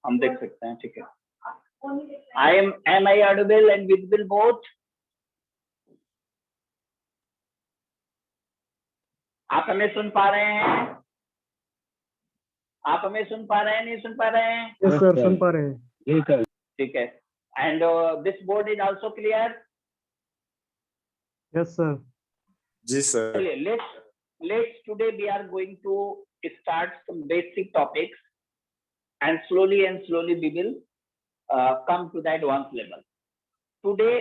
हम देख सकते हैं, ठीक है। am I audible and visible both? आप हमें सुन पा रहे हैं? आप हमें सुन पा रहे हैं, नहीं सुन पा रहे हैं? यस सर, सुन पा रहे हैं। ठीक है। And this board is also clear? Yes sir. जी sir. Let's today we are going to start some basic topics, and slowly we will come to the advanced level. Today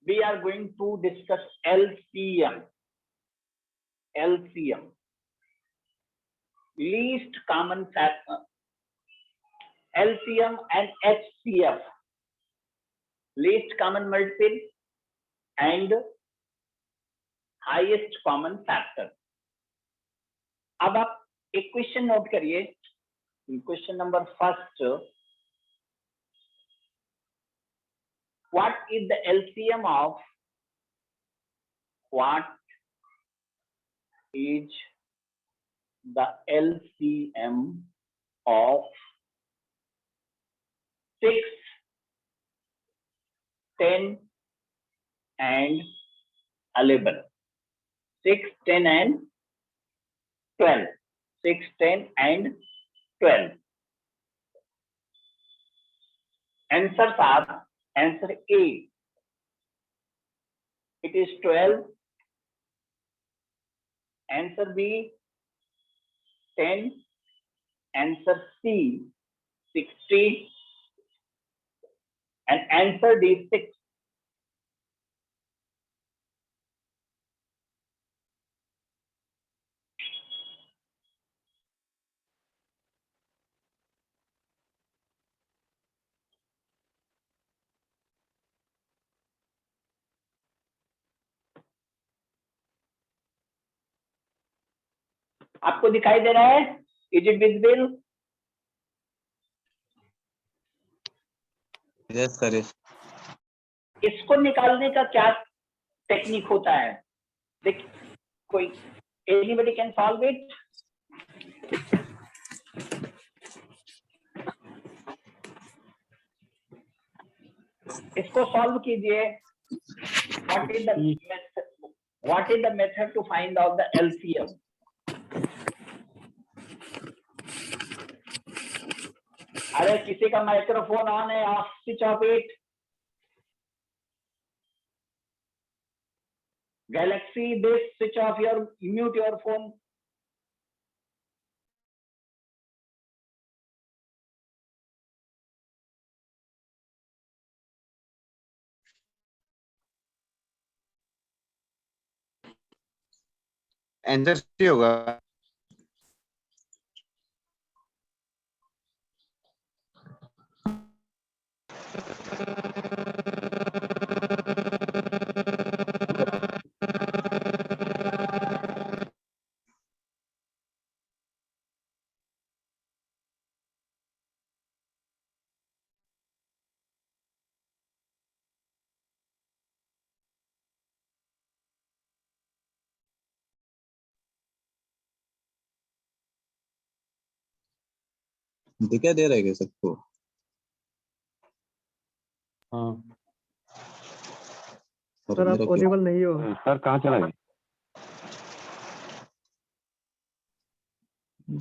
we are going to discuss LCM, least common factor, LCM and HCF, least common multiple and highest common factor. अब आप एक question note करिए, question number first, what is the LCM of 6, 10 and 11? 6, 10 and 12. 6, 10 and 12. Answers are, answer A, it is 12. Answer B, 10. Answer C, 60. And answer D, 6. आपको दिखाई दे रहा है? Is it visible? Yes sir. इसको निकालने का क्या टेक्निक होता है? देख, कोई एनीबडी कैन सॉल्व इट? इसको सॉल्व कीजिए। What is the method to find out the LCM? अरे किसी का माइक्रोफोन ऑन है, off, switch off it. Galaxy, this, switch off your, mute your phone. Answer C होगा। दिखा दे रहा है क्या सबको? हाँ सर, आप ऑडिबल नहीं हो। सर कहाँ चला गया?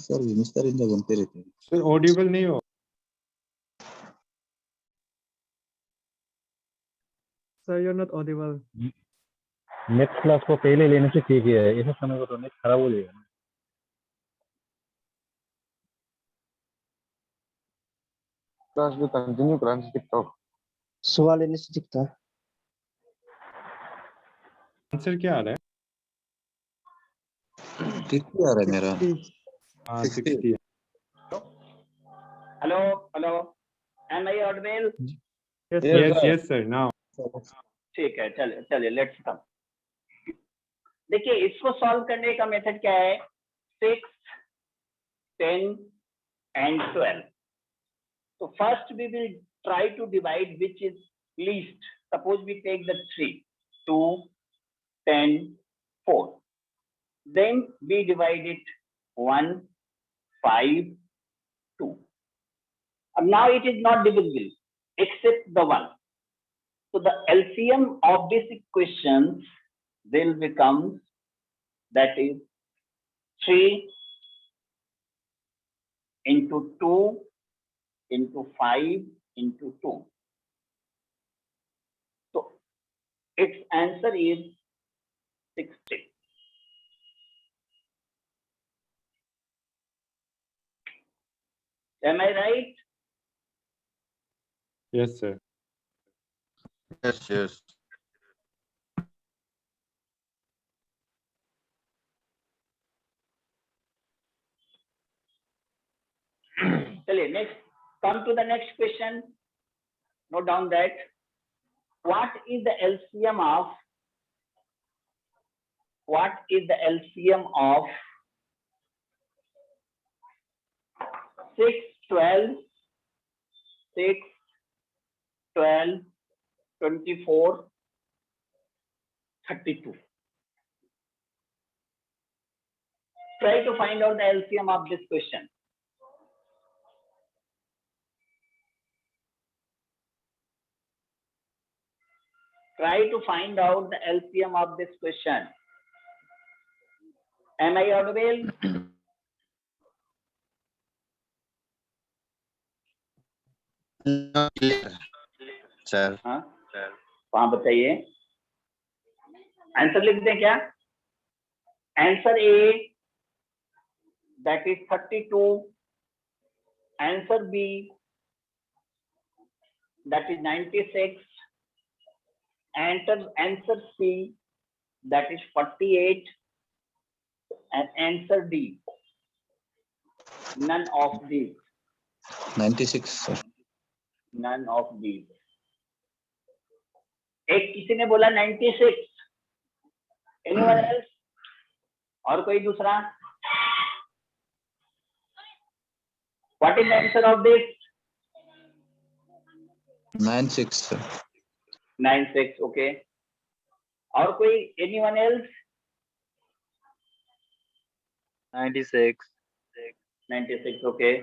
सर मिस्टर इंदा बनते रहते हैं। सर ऑडिबल नहीं हो। Sir you are not audible. Next class को पहले लेने से ठीक है, ऐसे समय को तो नेक्स्ट खराब हो जाएगा। क्लास भी कंटिन्यू कराने से दिखता हो, सवाल लेने से दिखता है। आंसर क्या आ रहा है? 60 आ रहा है मेरा। हाँ 60। Hello hello, am I audible? Yes sir, now ठीक है, चलिए चलिए, लेट्स कम। देखिए, इसको सॉल्व करने का मेथड क्या है? 6, 10 and 12. So first we will try to divide which is least. Suppose we take the 3, 2, 10, 4. then we divide it 1, 5, 2. And now it is not divisible except the 1. So the LCM of this equation will become, that is 3 into 2 into 5 into 2. So its answer is 60. Am I right? Yes, sir. Yes, yes. चलिए next, come to the next question. Note down that what is the LCM of 6, 12, 6, 12, 24, 32. Try to find out the LCM of this question. Try to find out the LCM of this question. Am I audible? Sir. हाँ, वहां बताइए. Answer लिख दें क्या? Answer A, that is 32. Answer B, that is 96. Answer C, that is 48. And answer D, none of these. 96, sir. None of these. एक किसी ने बोला 96. Anyone else? और कोई दूसरा? What is the answer of this? 96, sir. 96. Okay. और कोई? Anyone else? 96. 96. Okay.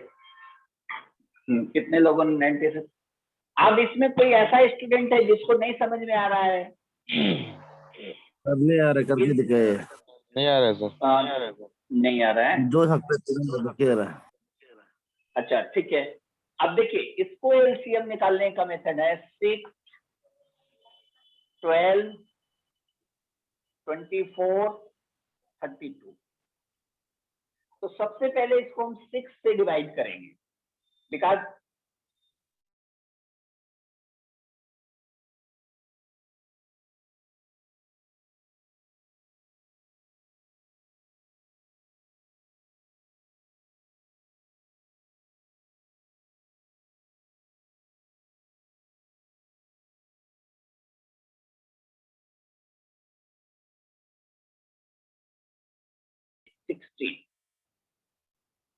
कितने लोगों ने 96? अब इसमें कोई ऐसा स्टूडेंट है जिसको नहीं समझ में आ रहा है? अब नहीं आ रहा, करके दिखाए। नहीं आ रहा है सर। नहीं आ रहा है। 2 हफ्ते दिखा रहा है। अच्छा, ठीक है। अब देखिए, इसको एलसीएम निकालने का मेथड है 6, 12, 24, 32। तो सबसे पहले इसको हम 6 से डिवाइड करेंगे, because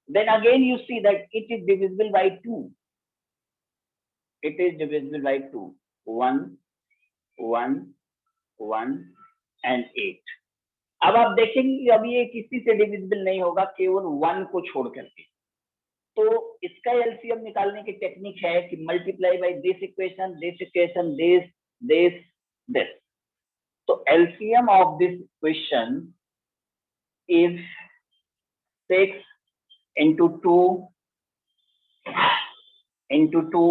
then again you see that it is divisible by 2. It is divisible by 2. 1, 1, 1 and 8. अब आप देखेंगे कि अब ये किसी से डिविजिबल नहीं होगा, केवल 1 को छोड़ करके। तो इसका एलसीएम निकालने की टेक्निक है कि multiply by this equation, this. तो LCM of this equation is 6 into 2 into 2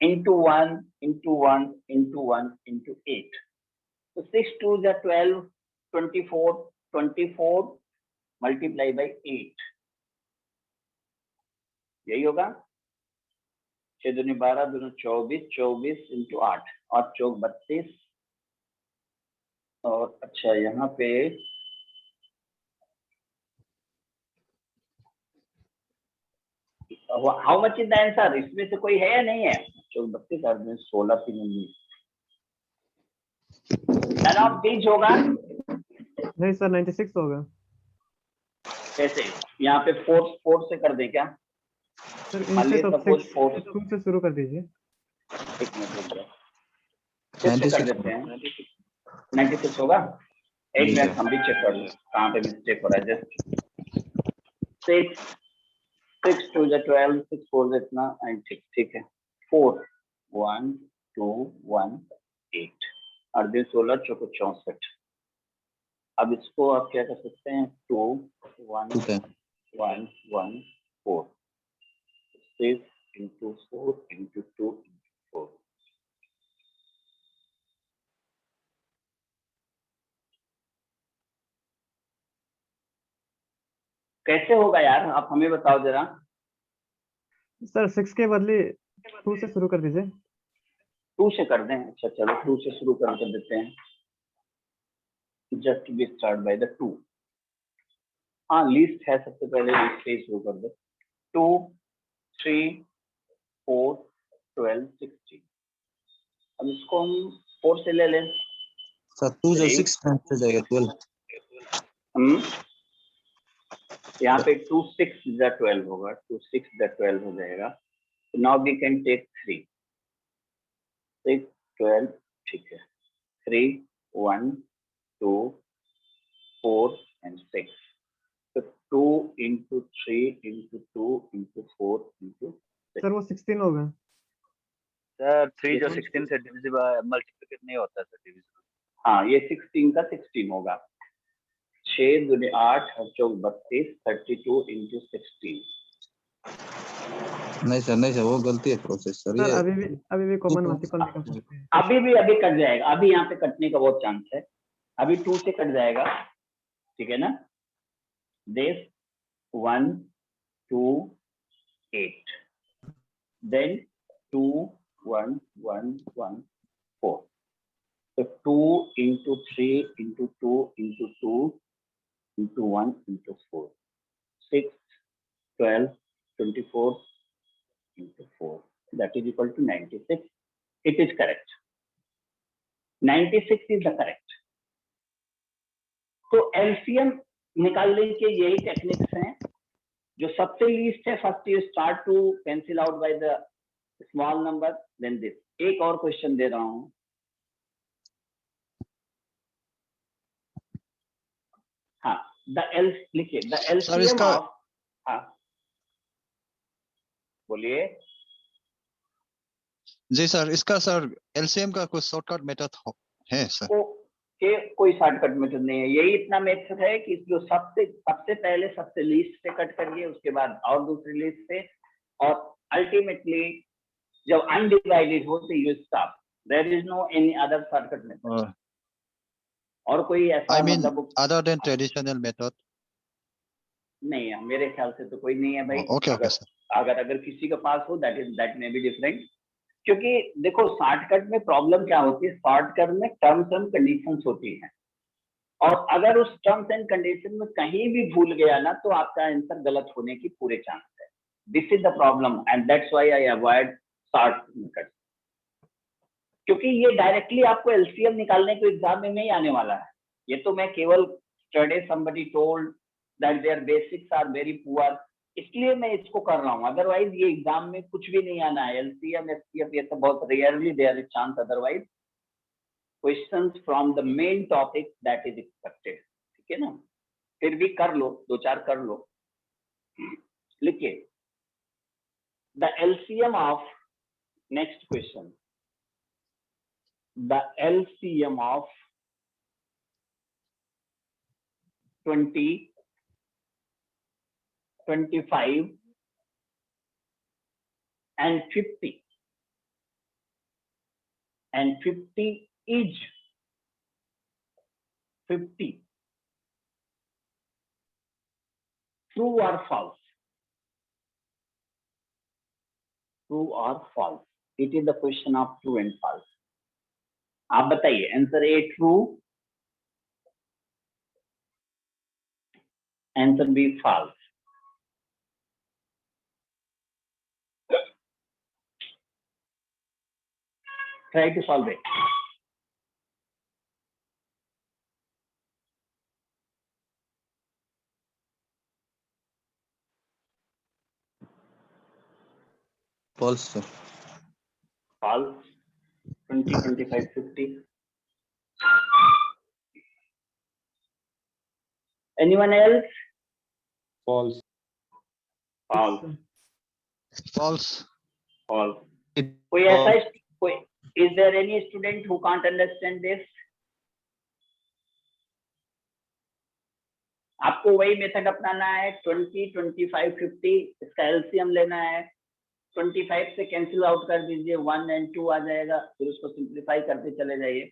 into 1 into 1 into 1 into 8. So 6 2s are 12, 24 multiply by 8. यही होगा। 6 दूनी 12, दूनी 24, 24 into 8 और 4 32। और अच्छा यहाँ पे how much is the answer? इसमें से कोई है या नहीं है? 32 और 16 3 19। नन ऑफ दीज होगा? नहीं सर, 96 होगा। कैसे? यहाँ पे 4 से कर दे क्या? सर इनसे तो 2 से शुरू कर दीजिए। एक मिनट रुक जाओ, 6 से कर देते हैं। 96 होगा। एक मिनट हम भी चेक कर लो कहाँ पे मिस्टेक हो रहा है। जस्ट 6 2 द 12 6 4 द इतना एंड ठीक है 4 1 2 1 8 और दिन 16 चौको 64। अब इसको आप क्या कर सकते हैं 2 1 1 1 4 6 into 4 into 2 into 4। कैसे होगा यार आप हमें बताओ जरा। सर 6 के बदले 2 से शुरू कर दीजिए। 2 से कर दें। अच्छा चलो 2 से शुरू कर देते हैं। Just be start by the 2। हाँ लिस्ट है, सबसे पहले लिस्ट से शुरू कर दो। 2 3 4 12 16। अब इसको हम 4 से ले लें। सर 2 जो 6 से जाएगा 12। यहाँ पे 2 6 द 12 होगा, 2 6 द 12 हो जाएगा। तो नाउ वी कैन टेक 3 6 12 ठीक है 3 1 2 4 and 6। तो 2 into 3 into 2 into 4 into 6। Sir वो 16 होगा। सर 3 जो 16 से डिविजिबल मल्टीप्लिकेट नहीं होता सर डिविजिबल। हाँ ये 16 का 16 होगा। 6 दूनी 8 और 32 32 into 16। नहीं सर वो गलती है प्रोसेस सर। सर ये अभी भी कॉमन मल्टीपल निकाल सकते हैं। अभी कट जाएगा। अभी यहाँ पे कटने का बहुत चांस है। अभी 2 से कट जाएगा, ठीक है ना। this 1 2 8 then 2 1 1 1 4। so 2 into 3 into 2 into 2 into 1 into 4 6 12 24 into 4 that is equal to 96। it is correct। 96 is the correct। तो एलसीएम निकालने के यही टेक्निक्स हैं। जो सबसे लीस्ट है first you start to pencil out by the small number then this. एक और क्वेश्चन दे रहा हूं। हाँ द एल लिखिए द एलसीएम ऑफ। हाँ बोलिए। जी सर इसका सर एलसीएम का कोई शॉर्टकट मेथड है सर? कोई शॉर्टकट मेथड नहीं है। यही इतना मेथड है कि जो सबसे पहले सबसे लीस्ट से कट करिए, उसके बाद और दूसरी लिस्ट से, और अल्टीमेटली जब अनडिवाइडेड हो तो you stop. There is no any other shortcut method. और कोई ऐसा मतलब अदर देन ट्रेडिशनल मेथड नहीं है मेरे ख्याल से तो कोई नहीं है भाई। Okay sir. अगर किसी के पास हो दैट मे बी डिफरेंट। क्योंकि देखो शॉर्टकट में प्रॉब्लम क्या होती है, शॉर्टकट में टर्म्स एंड कंडीशंस होती हैं, और अगर उस टर्म्स एंड कंडीशन में कहीं भी भूल गया ना तो आपका आंसर गलत होने की पूरे चांस है। This is the problem and that's why I avoid shortcut. क्योंकि ये डायरेक्टली आपको एलसीएम निकालने के एग्जाम में नहीं आने वाला है। ये तो मैं केवल study somebody told that their basics are very poor, इसलिए मैं इसको कर रहा हूँ। अदरवाइज ये एग्जाम में कुछ भी नहीं आना है। एलसीएम एसपीएफ ये सब बहुत rarely there is chance, otherwise questions from the main topic that is expected. ठीक है ना, फिर भी कर लो, 2-4 कर लो। लिखिए the LCM of, next question, the LCM of 20, 25 and 50 is 50 true or false? True or false? It is the question of true and false। आप बताइए answer A true, answer B false. Try to solve it. False sir. False. 20, 25, 50 Anyone else? false. False. false. False. It कोई ऐसा कोई, is there any student who can't understand this? आपको वही method अपनाना है, 20, 25, 50, इसका एलसीएम लेना है। 25 से कैंसिल आउट कर दीजिए, 1 और 2 आ जाएगा, फिर उसको सिंप्लीफाई करते चले जाइए,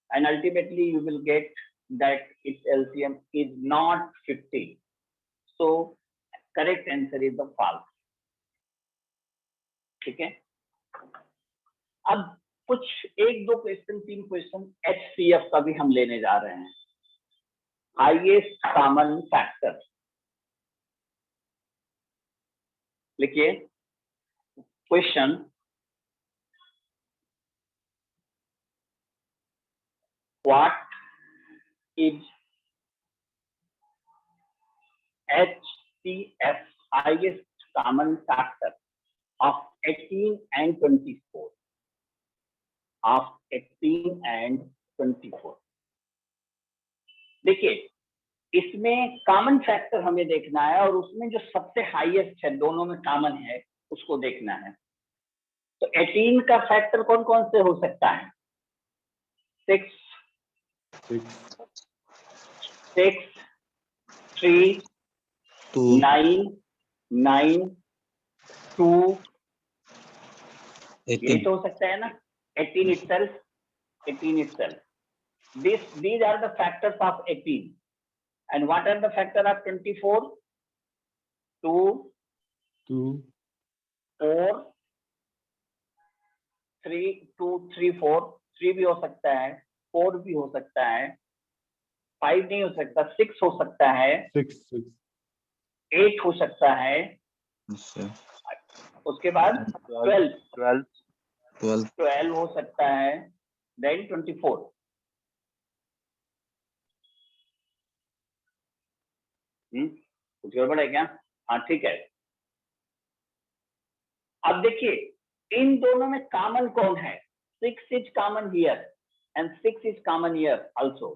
and ultimately you will get that its LCM is not 50। So correct answer is the false. ठीक है, अब कुछ 1-2 क्वेश्चन, 3 क्वेश्चन एचसीएफ का भी हम लेने जा रहे हैं, हाईएस्ट कॉमन फैक्टर। लिखिए question, what is HCF, highest common factor of 18 and 24, of 18 and 24। देखिए, इसमें कॉमन फैक्टर हमें देखना है और उसमें जो सबसे हाईएस्ट है, दोनों में कॉमन है, उसको देखना है। तो 18 का फैक्टर कौन कौन से हो सकता है? 6, 3, 2 9, 2, 18 ये तो हो सकता है ना, 18 itself। These are the factors of 18. And what are the factors of 24? 2, 4, 3, 4, 3 भी हो सकता है, 4 भी हो सकता है, 5 नहीं हो सकता, 6 हो सकता है, 8 हो सकता है, अच्छा उसके बाद 12 हो सकता है, then 24। कुछ गड़बड़ है क्या? हाँ ठीक है। अब देखिए, इन दोनों में कॉमन कौन है? 6 is common here and 6 is common here also,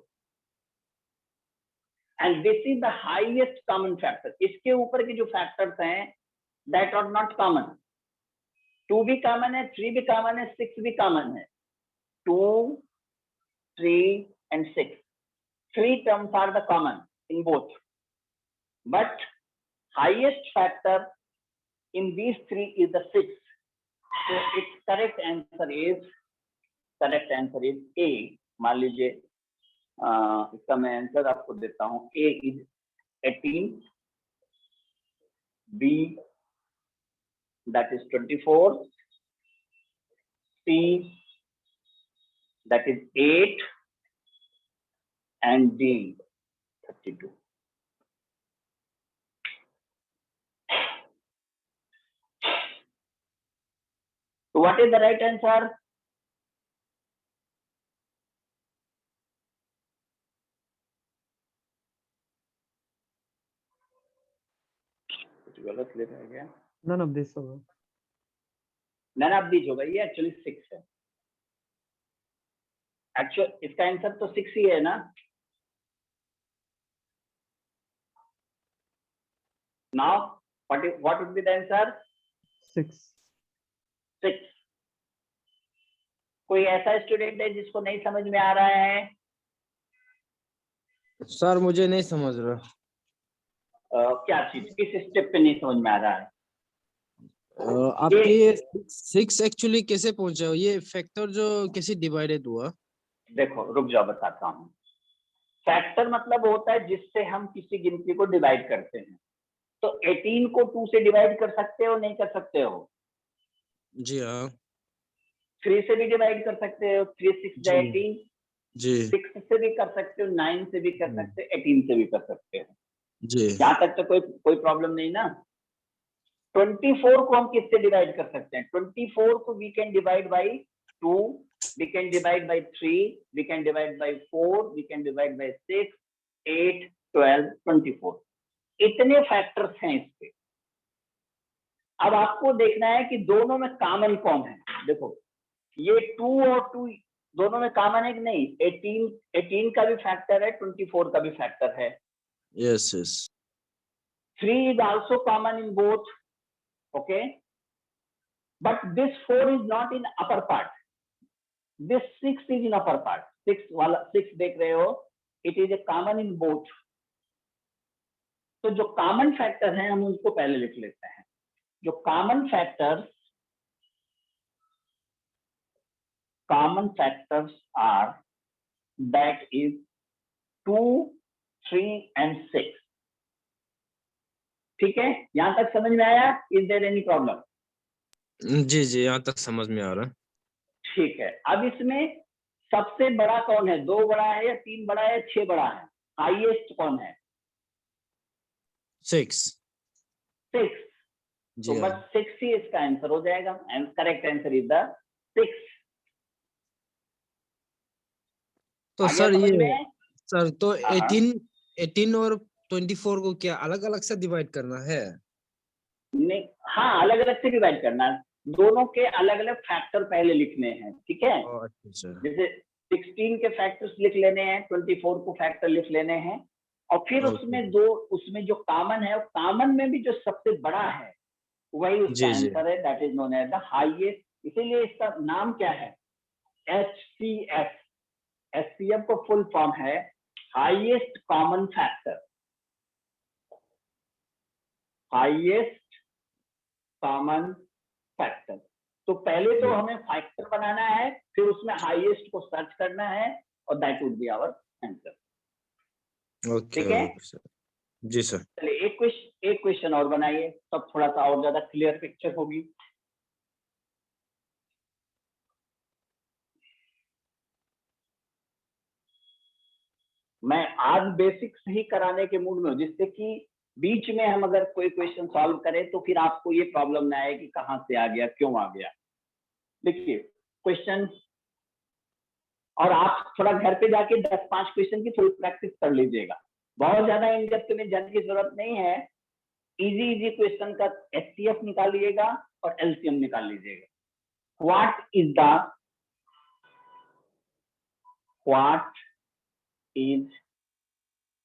and this is the highest common factor. इसके ऊपर के जो फैक्टर्स हैं दैट आर नॉट कॉमन। 2 भी कॉमन है, 3 भी कॉमन है, 6 भी कॉमन है। 2, 3 and 6, 3 terms are the common in both, but highest factor in these 3 is the 6. So its correct answer is A। मान लीजिए इसका मैं आंसर आपको देता हूं। A is 18, B that is 24, C that is 8, and D 32। So what is the right answer? कुछ गलत लिखा है क्या? None of this होगा। नन ऑफ दीज होगा, ये एक्चुअली 6 है। एक्चुअल इसका आंसर तो 6 ही है ना। Now what would be the answer? 6। 6। कोई ऐसा स्टूडेंट है जिसको नहीं समझ में आ रहा है? सर मुझे नहीं समझ रहा। क्या चीज, किस स्टेप पे नहीं समझ में आ रहा है? आपके 6 एक्चुअली कैसे पहुंचा? ये फैक्टर जो कैसे डिवाइडेड हुआ? देखो रुक जाओ, बताता हूँ। फैक्टर मतलब होता है जिससे हम किसी गिनती को डिवाइड करते हैं। तो 18 को 2 से डिवाइड कर सकते हो, नहीं कर सकते हो? जी हाँ 3 से भी डिवाइड कर सकते हो, 3 6 जी 18। जी 6 से भी कर सकते हो, 9 से भी कर सकते हो, 18 से भी कर सकते हो। जी यहाँ तक तो कोई प्रॉब्लम नहीं ना। 24 को हम किससे डिवाइड कर सकते हैं? 24 को we can divide by 2, we can divide by 3, we can divide by 4, we can divide by 6, 8, 12, 24। इतने फैक्टर्स हैं इसके। अब आपको देखना है कि दोनों में कॉमन कौन है। देखो ये 2 और 2 दोनों में कॉमन है कि नहीं? 18 का भी फैक्टर है, 24 का भी फैक्टर है। Yes, yes. 3 is also common in both. Okay, but this 4 is not in upper part. This 6 is in upper part. 6 वाला 6 देख रहे हो, it is a common in both. तो जो कॉमन फैक्टर हैं हम उनको पहले लिख लेते हैं. जो common factors are that is 2, 3 and 6. ठीक है, यहां तक समझ में आया? Is there any problem? जी जी, यहाँ तक समझ में आ रहा है. ठीक है, अब इसमें सबसे बड़ा कौन है? 2 बड़ा है या 3 बड़ा है या 6 बड़ा है? हाईएस्ट कौन है? 6. 6. जी तो हाँ. बस 6 ही इसका आंसर हो जाएगा, and correct answer is the 6. तो आ गया सर समझ ये में? सर तो हाँ, हाँ. 18 और 24 को क्या अलग अलग से डिवाइड करना है? नहीं, हाँ, अलग अलग से डिवाइड करना है. दोनों के अलग अलग फैक्टर पहले लिखने हैं. ठीक है, अच्छा सर. जैसे 16 के फैक्टर्स लिख लेने हैं, 24 को फैक्टर लिख लेने हैं, और फिर उसमें जो कॉमन है, कॉमन में भी जो सबसे बड़ा है वही उसका जी, जी. आंसर है. That is known as the highest. इसीलिए इसका नाम क्या है? HCF. HCF का फुल फॉर्म है highest common factor. Highest common factor. तो पहले तो हमें फैक्टर बनाना है, फिर उसमें हाईएस्ट को सर्च करना है, और that would be our answer. Okay ठीक है, ओके सर. जी सर. चलिए एक क्वेश्चन और बनाइए, तब थोड़ा सा और ज्यादा क्लियर पिक्चर होगी. मैं आज बेसिक्स ही कराने के मूड में हूँ, जिससे कि बीच में हम अगर कोई क्वेश्चन सॉल्व करें तो फिर आपको ये प्रॉब्लम ना आए कि कहाँ से आ गया, क्यों आ गया. देखिए क्वेश्चन, और आप थोड़ा घर पे जाके 10-5 क्वेश्चन की थोड़ी प्रैक्टिस कर लीजिएगा. बहुत ज्यादा इन डेप्थ में जाने की जरूरत नहीं है. इजी क्वेश्चन का HCF निकालिएगा और LCM निकाल लीजिएगा. What is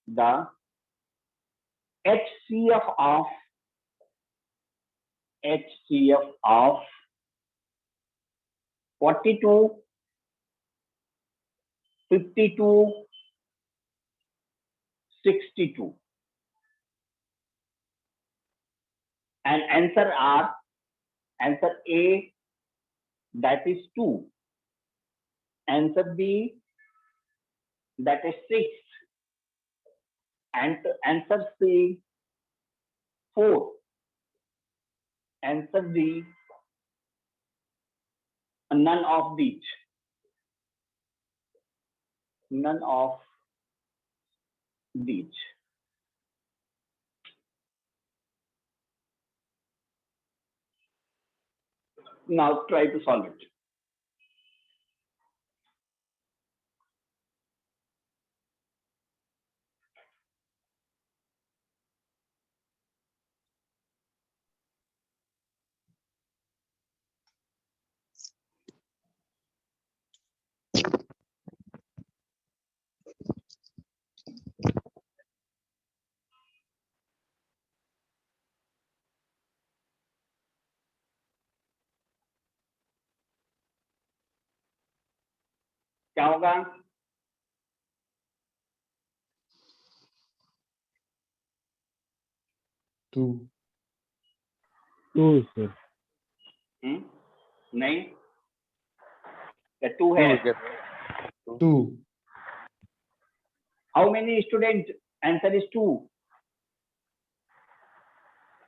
the HCF of 42, 52, 62? And answer A, that is 2. Answer B, that is 6. And answer C, 4. Answer D, none of these. None of these. Now try to solve it. क्या होगा? 2 sir. नहीं, 2 है. 2. How many students? Answer is 2.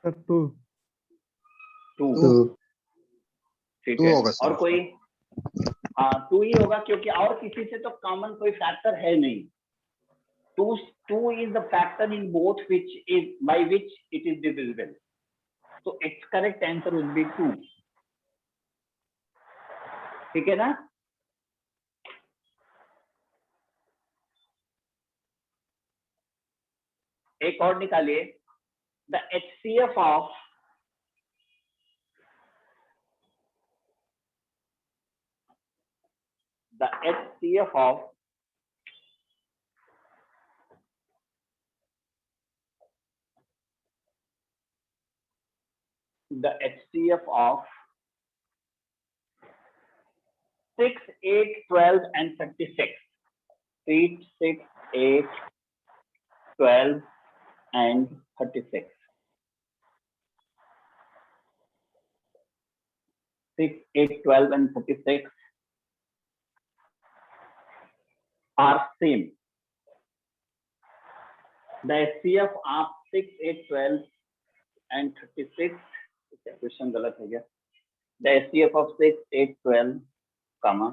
Sir 2. 2. ठीक है, होगा sir. और कोई? हाँ 2 ही होगा, क्योंकि और किसी से तो कॉमन कोई फैक्टर है नहीं. 2 is the factor in both by which it is divisible. So its correct answer would be 2. ठीक है ना? एक और निकालिए. The HCF of the HCF of the HCF of 6, 8, 12 and 36. 3, 6, 8, 12 and 36. 6, 8, 12 and 36 are same. The HCF of 6, 8, 12 and 36. Question गलत है क्या? The HCF of 6, 8, 12, comma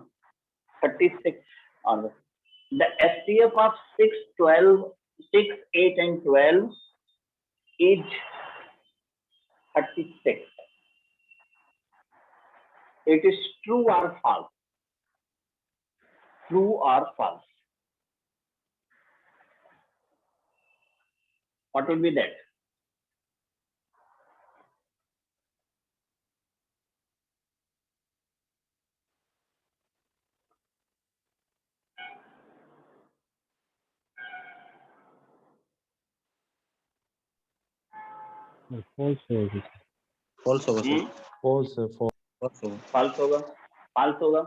36 or the HCF of 6, 12, 6, 8 and 12 is 36. It is true or false? True or false? What will be that? false होगा false होगा sir, false है false false होगा। False होगा, false होगा,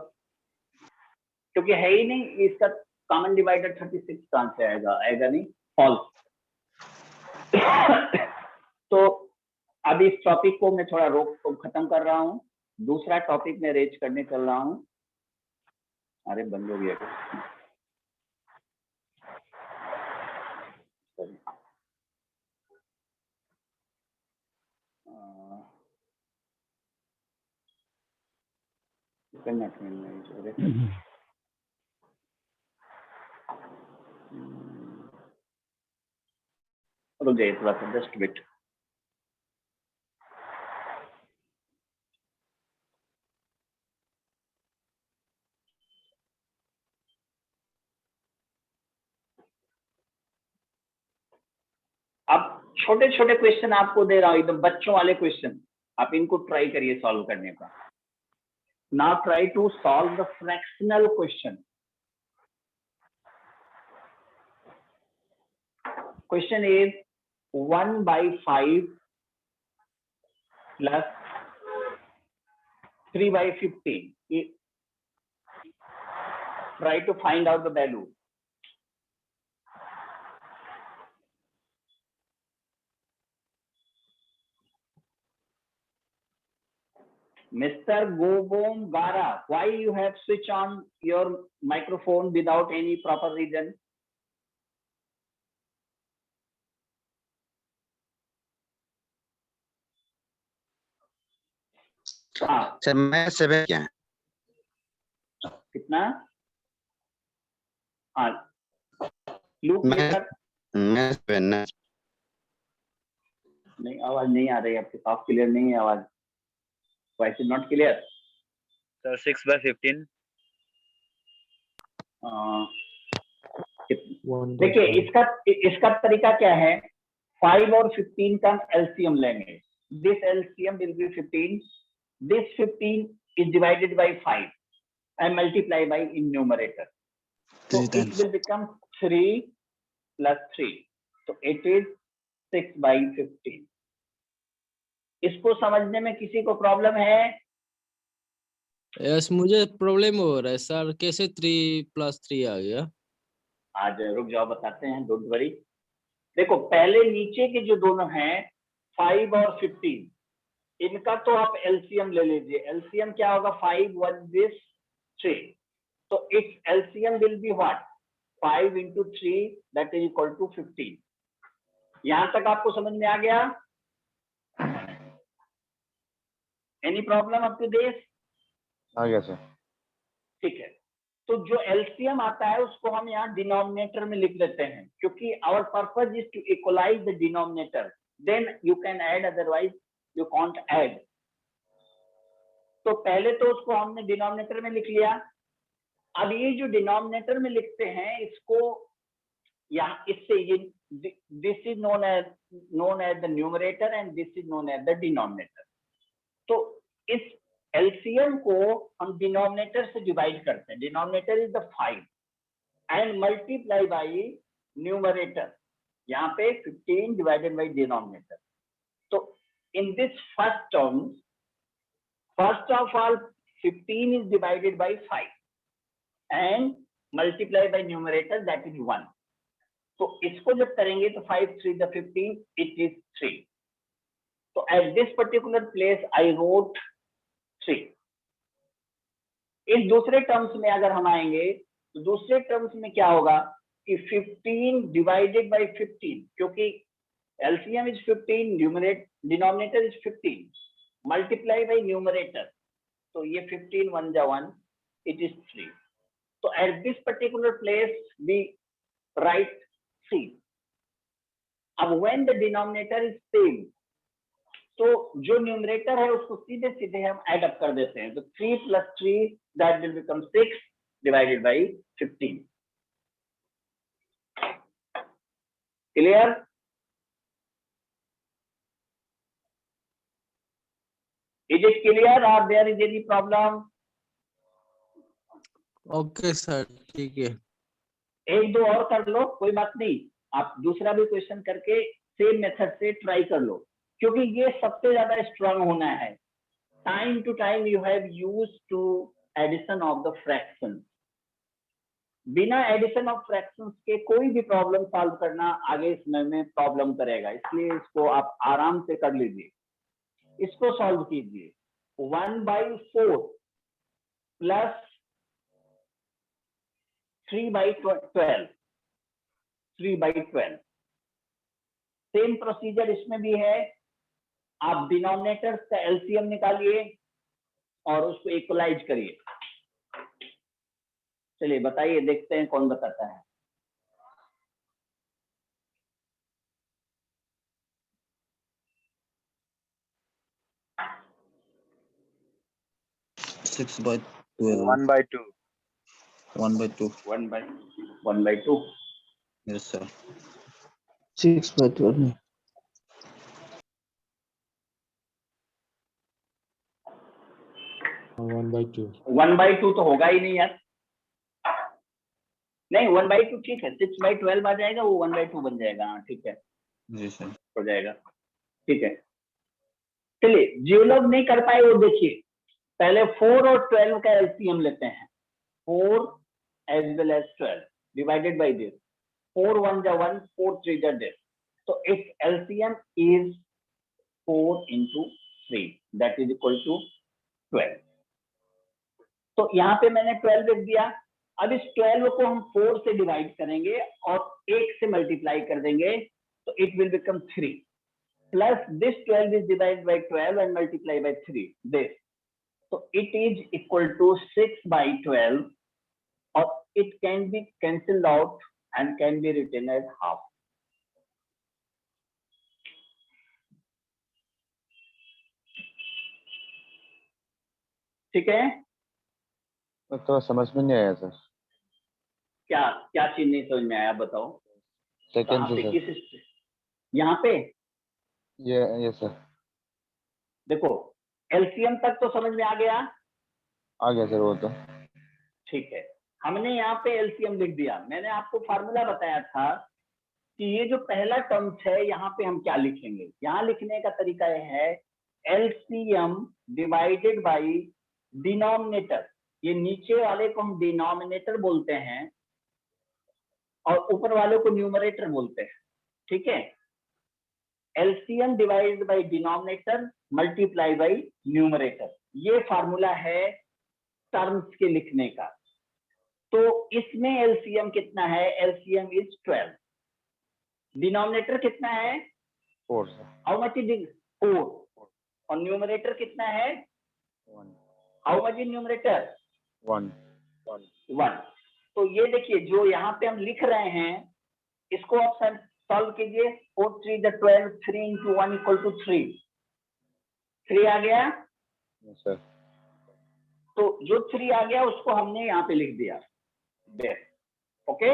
क्योंकि है ही नहीं, इसका कॉमन डिवाइडर 36 कहां से आएगा? आएगा नहीं, फॉल्स। तो अब इस टॉपिक को मैं थोड़ा रोक को खत्म कर रहा हूं, दूसरा टॉपिक में रेज करने चल रहा हूं। अरे बंद हो गया रुक जाइए थोड़ा सा, जस्ट वेट। अब छोटे छोटे क्वेश्चन आपको दे रहा हूं, एकदम बच्चों वाले क्वेश्चन, आप इनको ट्राई करिए सॉल्व करने का। Now try to solve the fractional question. Question is 1/5 plus 3/15. Try to find out the value. Mr. Gobom Gara, why you have switched on your microphone without any proper reason? हाँ, sir मैं 7 क्या है? कितना? हाँ, loop मैं 7 ना। नहीं, आवाज नहीं आ रही आपके पास, क्लियर नहीं है आवाज। Voice is not clear. Sir 6/15। देखिए इसका तरीका क्या है, 5 और 15 का एलसीएम लेंगे। This LCM will be 15, this 15 is divided by 5 and multiply by in numerator, so 3 it times. will become 3 plus 3, so it is 6/15। इसको समझने में किसी को प्रॉब्लम है? यस, मुझे प्रॉब्लम हो रहा है सर, कैसे 3 + 3 आ गया? आज रुक जाओ, बताते हैं, डोंट वरी। देखो पहले नीचे के जो दोनों हैं 5 और 15, इनका तो आप एलसीएम ले लीजिए। एलसीएम क्या होगा? 5 1 this 3, तो it's LCM will be what? 5 into 3 that is equal to 15। यहां तक आपको समझ में आ गया? Any problem up to this? आ गया सर। ठीक है, तो जो एलसीएम आता है उसको हम यहाँ डिनोमिनेटर में लिख लेते हैं, क्योंकि our purpose is to equalise the denominator, then you can add, otherwise you can't add. तो पहले तो उसको हमने डिनोमिनेटर में लिख लिया। अब ये जो डिनोमिनेटर में लिखते हैं इसको यहाँ इससे ये this is known as the numerator and this is known as the denominator. तो इस एलसीएम को हम डिनोमिनेटर से डिवाइड करते हैं। Denominator is the 5 and multiply by numerator, यहाँ पे 15 डिवाइडेड बाई डिनोमिनेटर। तो in this first term, first of all 15 is divided by 5 and multiply by numerator, that is 1. तो इसको जब करेंगे तो 5 3 the 15, it is 3. So at this particular place I wrote 3. इस दूसरे टर्म्स में अगर हम आएंगे तो दूसरे टर्म्स में क्या होगा कि 15 divided by 15, क्योंकि LCM is 15, denominator is 15, multiply by numerator, तो ये 15 1 जा 1, it is 3. So at this particular place we write 3. अब when the denominator is same, तो जो न्यूमरेटर है उसको सीधे सीधे हम ऐड अप कर देते हैं, तो 3 plus 3 that will become 6 divided by 15. Clear? Is it clear or there is any problem? Okay sir, ठीक है। एक दो और कर लो, कोई बात नहीं, आप दूसरा भी क्वेश्चन करके सेम मेथड से ट्राई कर लो, क्योंकि ये सबसे ज्यादा स्ट्रांग होना है। Time to time you have used to addition of the fractions. बिना एडिशन ऑफ फ्रैक्शंस के कोई भी प्रॉब्लम सॉल्व करना आगे समय में प्रॉब्लम करेगा, इसलिए इसको आप आराम से कर लीजिए। इसको सॉल्व कीजिए, 1/4 प्लस 3/12, 3/12। सेम प्रोसीजर इसमें भी है, आप डिनोमिनेटर्स का एलसीएम निकालिए और उसको इक्वलाइज करिए। चलिए बताइए, देखते हैं कौन बताता है। Six by 12. 1/2. 1/2. 1/2। Yes, sir. 6/12 1/2 1/2 तो होगा ही नहीं यार, नहीं 1/2 ठीक है, 6/12 आ जाएगा, वो 1/2 बन जाएगा। हाँ ठीक है, जी सर। हो जाएगा, ठीक है। चलिए जो लोग नहीं कर पाए वो देखिए, पहले 4 और 12 का एलसीएम लेते हैं। 4 as well as 12 divided by this, 4 1 जा 1, 4 3 जा this, so its LCM is 4 into 3, that is equal to 12। तो यहाँ पे मैंने 12 लिख दिया। अब इस 12 को हम 4 से डिवाइड करेंगे और 1 से मल्टीप्लाई कर देंगे, तो it will become 3 plus this 12 is divided by 12 and multiply by 3, this, so it is equal to 6/12, or it can be cancelled out and can be written as half। ठीक है, तो समझ में नहीं आया सर। क्या क्या चीज नहीं समझ में आया बताओ। सेकंड कहाँ से पे, सर। किस यहाँ पे ये सर देखो, एलसीएम तक तो समझ में आ गया। आ गया सर वो तो। ठीक है, हमने यहाँ पे एलसीएम लिख दिया। मैंने आपको फार्मूला बताया था कि ये जो पहला टर्म्स है यहाँ पे हम क्या लिखेंगे। यहाँ लिखने का तरीका यह है, एलसीएम डिवाइडेड बाई डिनोमिनेटर। ये नीचे वाले को हम डिनोमिनेटर बोलते हैं और ऊपर वाले को न्यूमरेटर बोलते हैं, ठीक है। LCM divided by denominator multiply by numerator, ये फार्मूला है टर्म्स के लिखने का। तो इसमें एलसीएम कितना है, एलसीएम इज 12, डिनोमिनेटर कितना है 4 सर। हाउ मच इज 4, और न्यूमरेटर कितना है 1 हाउ मच इज न्यूमरेटर 1 1। तो ये देखिए जो यहाँ पे हम लिख रहे हैं इसको आप सॉल्व कीजिए। 4 3 the 12, 3 into 1 equal to 3, 3 आ गया। Yes sir. तो जो 3 आ गया उसको हमने यहाँ पे लिख दिया, ओके।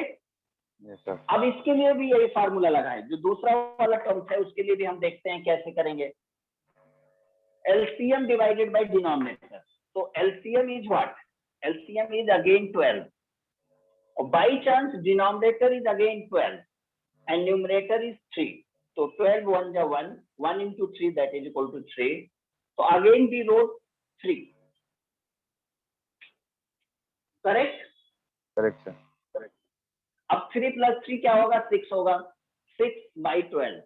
Yes sir. अब इसके लिए भी यही फार्मूला लगाए, जो दूसरा वाला टर्म है उसके लिए भी हम देखते हैं कैसे करेंगे। एलसीएम डिवाइडेड बाय डिनोमिनेटर, तो LCM is what, LCM is again 12, और by chance denominator is again 12 and numerator is 3, So 12 1 ja 1, 1 into 3 that is equal to 3. So again we wrote 3. Correct? Correct sir. अब 3 plus 3 क्या होगा? 6 होगा. 6 by 12.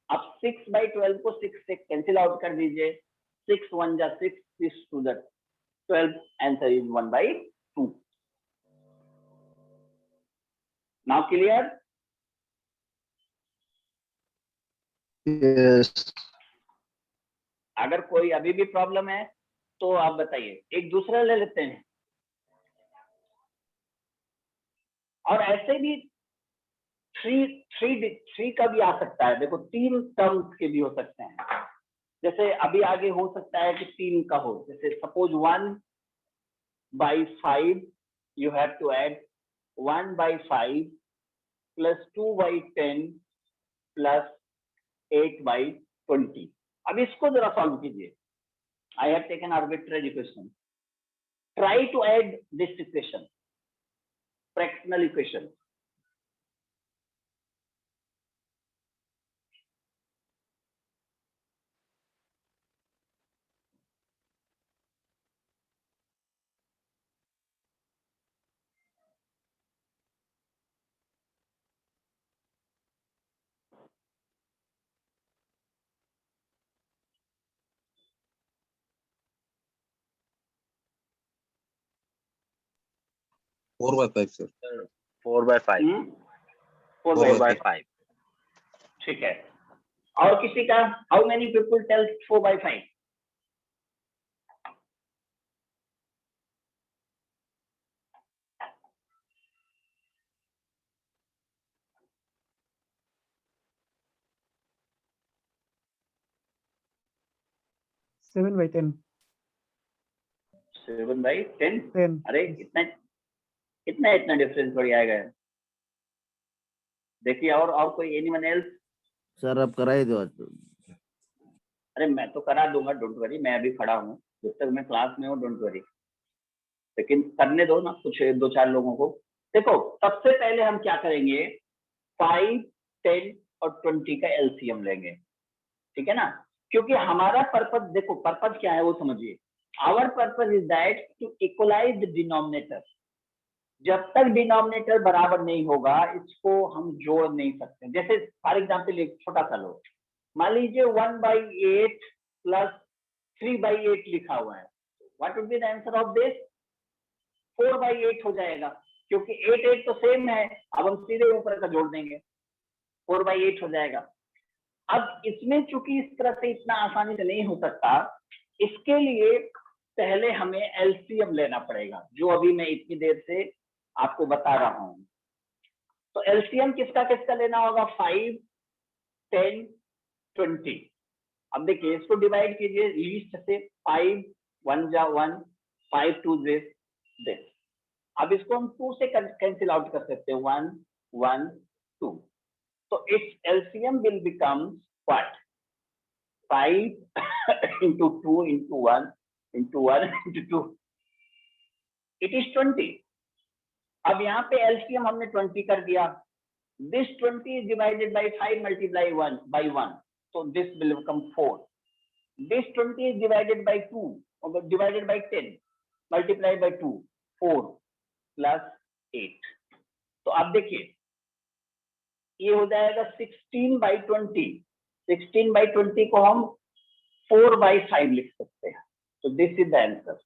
अब 6 by 12 को 6 से cancel out कर दीजिए. 6 1 ja 6, 6 to the 12. Answer is 1 by 2. Now clear? Yes. अगर कोई अभी भी प्रॉब्लम है तो आप बताइए. एक दूसरा ले लेते हैं. और ऐसे भी 3 का भी आ सकता है. देखो 3 टर्म्स के भी हो सकते हैं. जैसे अभी आगे हो सकता है कि 3 का हो. जैसे suppose 1 by 5 you have to add 1 by 5 plus 2 by 10 plus 8 by 20. अब इसको जरा सॉल्व कीजिए. I have taken arbitrary equation. Try to add this equation, fractional equation. Four by five, sir. 4 by 5. 4 Four by 4 by 5. 5. ठीक है. और किसी का? How many people tell 4 by 5? Seven by 10. 7 by 10. 10. अरे इतना डिफरेंस बढ़ आएगा. देखिए और कोई एनीवन एल्स? सर अब करा ही दो. अरे मैं तो करा दूंगा, डोंट वरी. मैं अभी खड़ा हूँ जब तक मैं क्लास में हूँ, डोंट वरी. लेकिन करने दो ना कुछ 2-4 लोगों को. देखो सबसे पहले हम क्या करेंगे, 5, 10 और 20 का एलसीएम लेंगे. ठीक है ना? क्योंकि हमारा पर्पस, देखो पर्पस क्या है वो समझिए. Our purpose is that to equalise the denominator. जब तक डिनोमिनेटर बराबर नहीं होगा इसको हम जोड़ नहीं सकते. जैसे फॉर एग्जाम्पल एक छोटा सा लो, मान लीजिए 1 by 8 plus 3 by 8 लिखा हुआ है. What would be the answer of this? 4 by 8 हो जाएगा, क्योंकि 8 8 तो सेम है. अब हम सीधे ऊपर का जोड़ देंगे, 4 by 8 हो जाएगा. अब इसमें चूंकि इस तरह से इतना आसानी से नहीं हो सकता, इसके लिए पहले हमें एलसीएम लेना पड़ेगा, जो अभी मैं इतनी देर से आपको बता रहा हूं. तो एलसीएम किसका किसका लेना होगा? 5, 10, 20. अब देखिए इसको डिवाइड कीजिए लीस्ट से. 5 1 जा 1, 5 2 this. अब इसको हम 2 से कैंसिल आउट कर सकते हैं. 1 1 2. तो its LCM will become what? 5 into 2 into 1 into 1 into 2. It is 20. अब यहाँ पे LCM हमने 20 कर दिया. This 20 is divided by 5 multiply 1 by 1. So this will become 4. This 20 is divided by 2, divided by 10, multiply by 2, 4 plus 8. तो आप देखिए ये हो जाएगा 16 by 20. 16 by 20 को हम 4 by 5 लिख सकते हैं. तो this is the answer.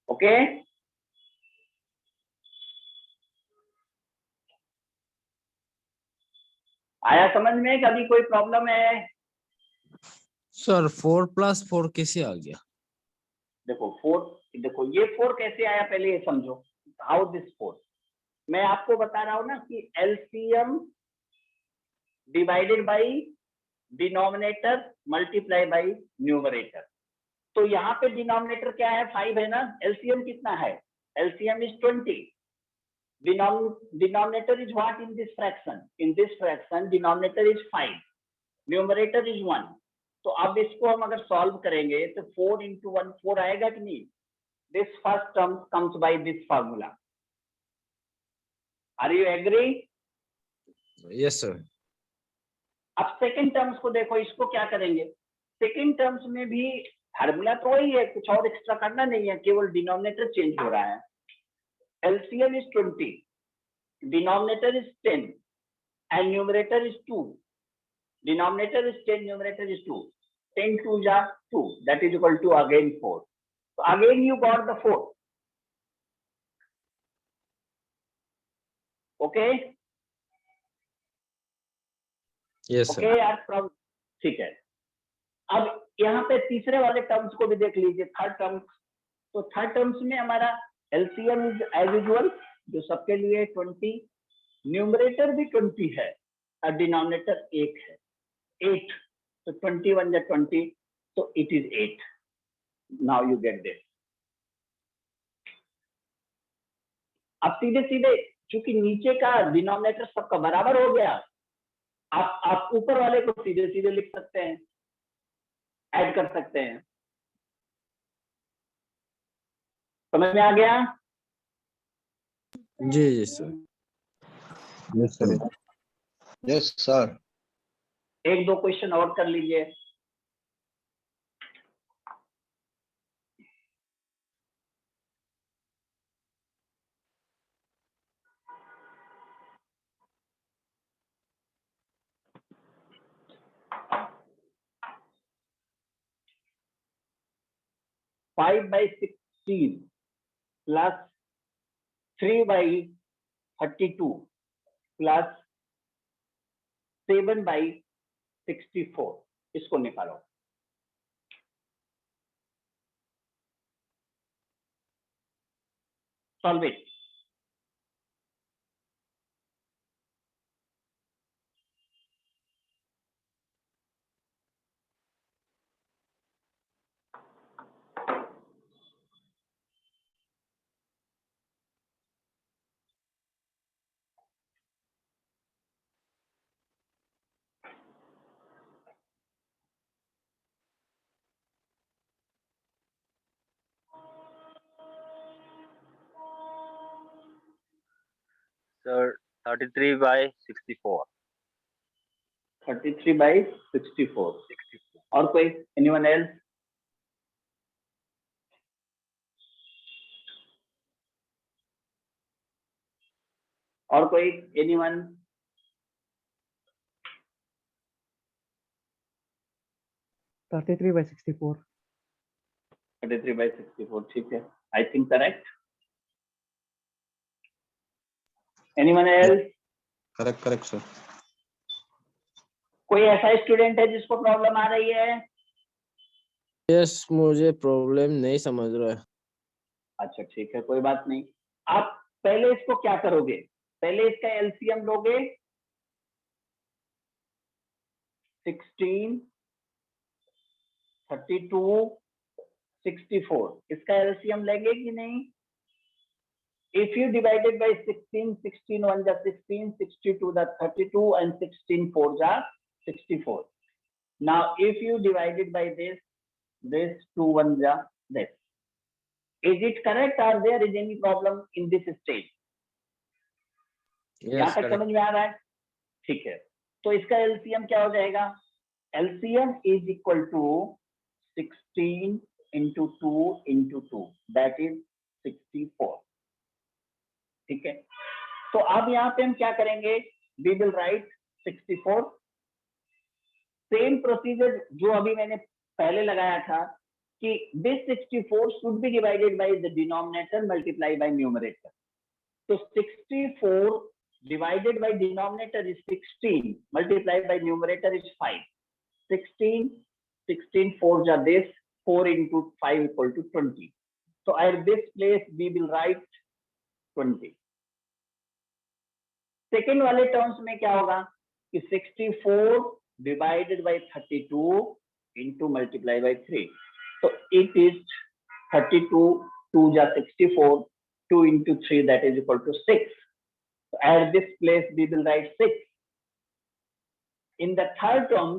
Okay, आया समझ में? कभी कोई प्रॉब्लम है? सर 4 + 4 कैसे आ गया? देखो 4, देखो ये 4 कैसे आया पहले ये समझो. How this 4? मैं आपको बता रहा हूं ना कि LCM divided by denominator multiply by numerator. तो यहाँ पे डिनोमिनेटर क्या है? 5 है ना. एलसीएम कितना है? LCM is 20. Denominator is what in this fraction? In this fraction, denominator is 5, numerator is 1. तो अब इसको हम अगर सॉल्व करेंगे तो 4 into 1 4 आएगा कि नहीं? This first term comes by this formula. Are you agree? Yes sir. अब सेकंड टर्म्स को देखो, इसको क्या करेंगे? सेकंड टर्म्स में भी फार्मूला तो वही है, कुछ और एक्स्ट्रा करना नहीं है, केवल डिनोमिनेटर चेंज हो रहा है। LCM is 20, denominator is 10 and numerator is 2. Denominator is 10, numerator is 2. 10 2 ja 2, that is equal to again 4. So again you got the 4. Okay? Yes Okay यार, from ठीक है। अब यहाँ पे तीसरे वाले टर्म्स को भी देख लीजिए, थर्ड टर्म्स। तो थर्ड टर्म्स में हमारा एलसीएम इज एज यूजुअल, जो सबके लिए 20, न्यूमरेटर भी 20 है और डिनोमिनेटर 1 है, 8, तो 21 या 20, तो it is 8। Now you get this. अब सीधे सीधे चूंकि नीचे का डिनोमिनेटर सबका बराबर हो गया, आप ऊपर वाले को सीधे सीधे लिख सकते हैं, ऐड कर सकते हैं। समझ में आ गया? जी जी sir. Yes sir. Yes, sir. एक दो क्वेश्चन और कर लीजिए। फाइव बाई 16 प्लस 3/32 प्लस 7/64, इसको निकालो। Solve it. Sir, 33/64. 33/64। और कोई, एनीवन एल्स? और कोई, एनीवन? Thirty three by 64। 33/64, ठीक है, I think correct. Anyone else? Correct, sir. कोई ऐसा स्टूडेंट है जिसको प्रॉब्लम आ रही है? यस, मुझे प्रॉब्लम नहीं समझ रहा है। अच्छा ठीक है, कोई बात नहीं। आप पहले इसको क्या करोगे? पहले इसका एलसीएम लोगे, 16, 32, 64, इसका एलसीएम लेंगे कि नहीं? If you divided by 16, 16 1 जा 16, 62 the 32 and 16 4 जा 64. Now if you divided by this 2 1 जा this. Is it correct or there is any problem in this stage? यहाँ यस तक समझ में आ रहा है? ठीक है, तो इसका एलसीएम क्या हो जाएगा? LCM is equal to 16 into 2 into 2, that is 64. ठीक है, तो अब यहाँ पे हम क्या करेंगे? We will write 64। Same procedure जो अभी मैंने पहले लगाया था कि this 64 should be divided by the denominator multiplied by numerator. तो 64 divided by denominator is 16, multiplied by numerator is 5. 16 4 ja this, 4 into 5 equal to 20. So at this place we will write 20. Second वाले terms में क्या होगा कि 64 divided by 32 into multiply by 3, तो it is 32 2 जा 64, 2 into 3 that is equal to 6. So at this place we will write 6. In the third term,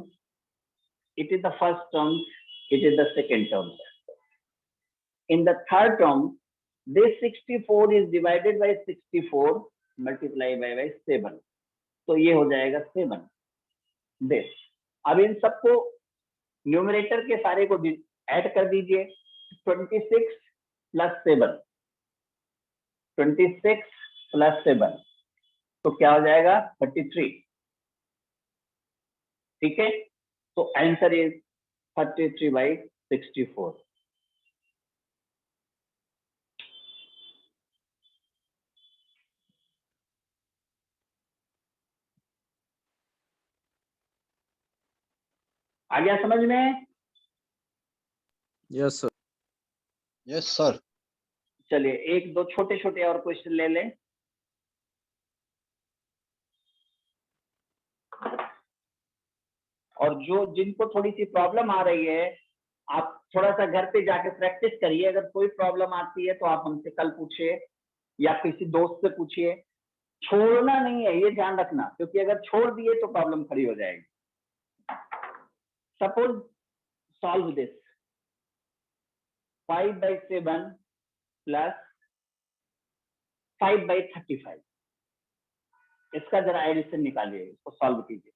it is the first term, it is the second term. In the third term, this 64 is divided by 64, multiply by 7, तो ये हो जाएगा 7 this. अब इन सबको numerator के सारे को add कर दीजिए, 26 प्लस 7, 26 प्लस 7, तो क्या हो जाएगा 33। ठीक है, तो आंसर इज 33/64। आ गया समझ में? Yes sir. Yes, sir. चलिए एक दो छोटे छोटे और क्वेश्चन ले लें। और जो जिनको थोड़ी सी प्रॉब्लम आ रही है, आप थोड़ा सा घर पे जाके प्रैक्टिस करिए। अगर कोई प्रॉब्लम आती है तो आप हमसे कल पूछिए या किसी दोस्त से पूछिए। छोड़ना नहीं है, ये ध्यान रखना, क्योंकि अगर छोड़ दिए तो प्रॉब्लम खड़ी हो जाएगी। Suppose solve this 5/7 plus 5/35। इसका जरा एडिशन निकालिए, इसको सॉल्व कीजिए।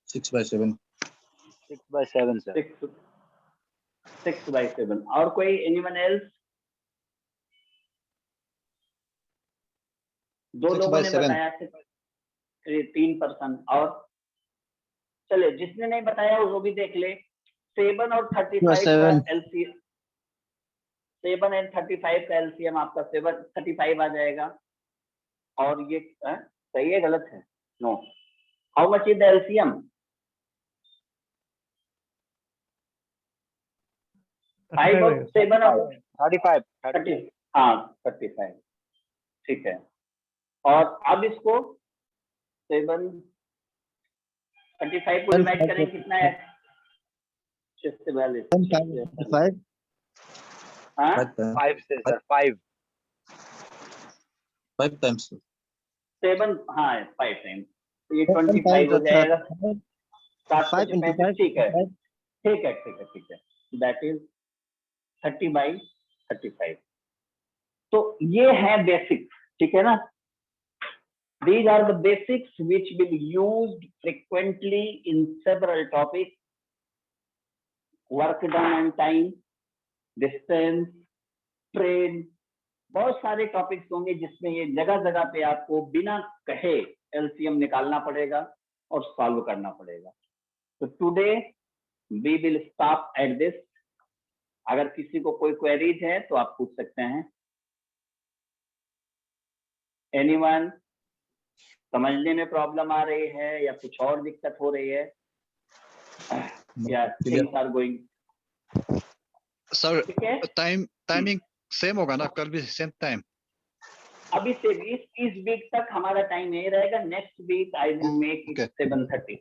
Six by seven. 6/7 sir. 6/7। और कोई एनीवन एल्स? दो 6 लोगों by ने 7. बताया, 3%। और चलिए जिसने नहीं बताया वो भी देख ले। 7 और 35 का 7. एलसीएम, 7 एंड 35 का एलसीएम आपका 35 आ जाएगा। और ये सही है गलत है? No. How much is the LCM? 5 और 7 और 35. 30, हाँ 35। ठीक है, और अब इसको 7 35 को डिवाइड करें, कितना है? 46। 5. हाँ 5 से sir. 5. 5 times. 7, हाँ 5 टाइम, तो ये 25 हो जाएगा। 5 into 5. ठीक है, ठीक है, ठीक है, ठीक है। That is 30/35। तो ये है बेसिक, ठीक है ना? These are the basics which will be used frequently in several topics: work done on time, distance, train। बहुत सारे टॉपिक्स होंगे जिसमें ये जगह जगह पे आपको बिना कहे एलसीएम निकालना पड़ेगा और सॉल्व करना पड़ेगा। तो today we will stop at this. अगर किसी को कोई क्वेरीज है तो आप पूछ सकते हैं। एनीवन? समझने में प्रॉब्लम आ रही है या कुछ और दिक्कत हो रही है? या थिंग्स आर गोइंग Sir, ठीक है? timing same होगा ना? कल भी same time. अभी से इस वीक तक हमारा टाइम यही रहेगा। Next week I will make it Okay. 7:30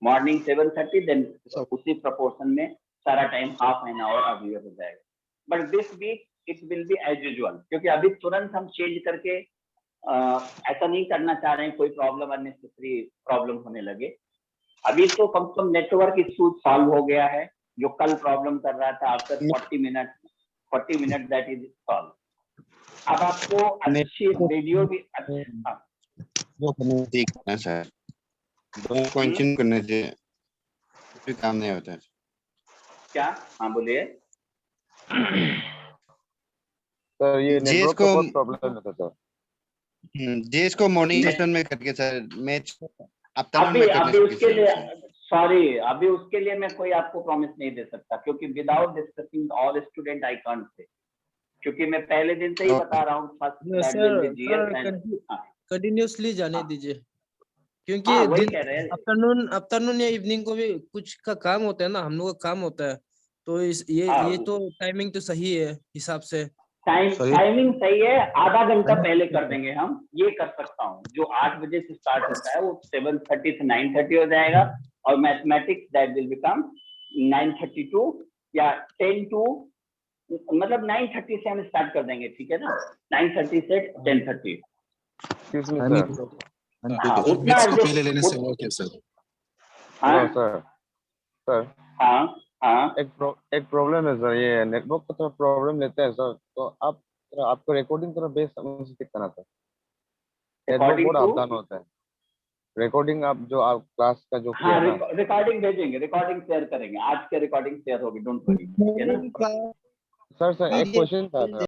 morning, 7:30। Then उसी प्रोपोर्शन में सारा टाइम हाफ एन आवर अभी हो जाएगा। But this week it will be as usual, क्योंकि अभी तुरंत हम चेंज करके ऐसा नहीं करना चाह रहे हैं कोई प्रॉब्लम, अननेसेसरी प्रॉब्लम होने लगे। अभी तो कम से कम नेटवर्क इशू सॉल्व हो गया है, जो कल प्रॉब्लम कर रहा था। After 40 minute that is solve. अब आपको अच्छी वीडियो भी अच्छा, वो करना देखना सर, दो क्वेश्चन करने से कोई काम नहीं होता है। क्या? हाँ बोलिए। सर ये जेस नेटवर्क को का बहुत प्रॉब्लम होता था। जेस को मॉर्निंग सेशन में करके सर, मैच आफ्टरनून अभी में करने अभी से उसके लिए सॉरी, अभी उसके लिए मैं कोई आपको प्रॉमिस नहीं दे सकता, क्योंकि without discussing all student I can't say. क्योंकि मैं पहले दिन से ही बता रहा हूँ, फर्स्ट कंटिन्यूअसली जाने दीजिए, क्योंकि हाँ, वही दिन कह रहे हैं। आफ्टरनून या इवनिंग को भी कुछ का काम होता है ना, हम लोग का काम होता है। तो ये तो टाइमिंग तो सही है हिसाब से। टाइमिंग सही है। आधा घंटा पहले कर देंगे हम, ये कर सकता हूँ। जो 8 बजे से स्टार्ट होता है वो 7:30 से 9:30 हो जाएगा। और मैथमेटिक्स दैट विल बिकम 9:32 या 10 to मतलब 9:30 से हम स्टार्ट कर देंगे, ठीक है ना? 9:30 से 10:30। Excuse me timing sir. हाँ, उतना मिक्स को adjust- पहले लेने से वो क्या सर? हाँ हेलो सर। सर हाँ हाँ एक प्रॉब्लम है सर, ये नेटवर्क का थोड़ा प्रॉब्लम लेते हैं सर, तो आप आपको रिकॉर्डिंग थोड़ा बेस समझ से चेक करना था। नेटवर्क According बहुत to- अप डाउन होता है। रिकॉर्डिंग आप क्लास का जो किया हाँ, ना, रिकॉर्डिंग भेजेंगे, रिकॉर्डिंग शेयर करेंगे, आज के रिकॉर्डिंग शेयर होगी, डोंट वरी, ठीक है ना? सर एक क्वेश्चन था सर।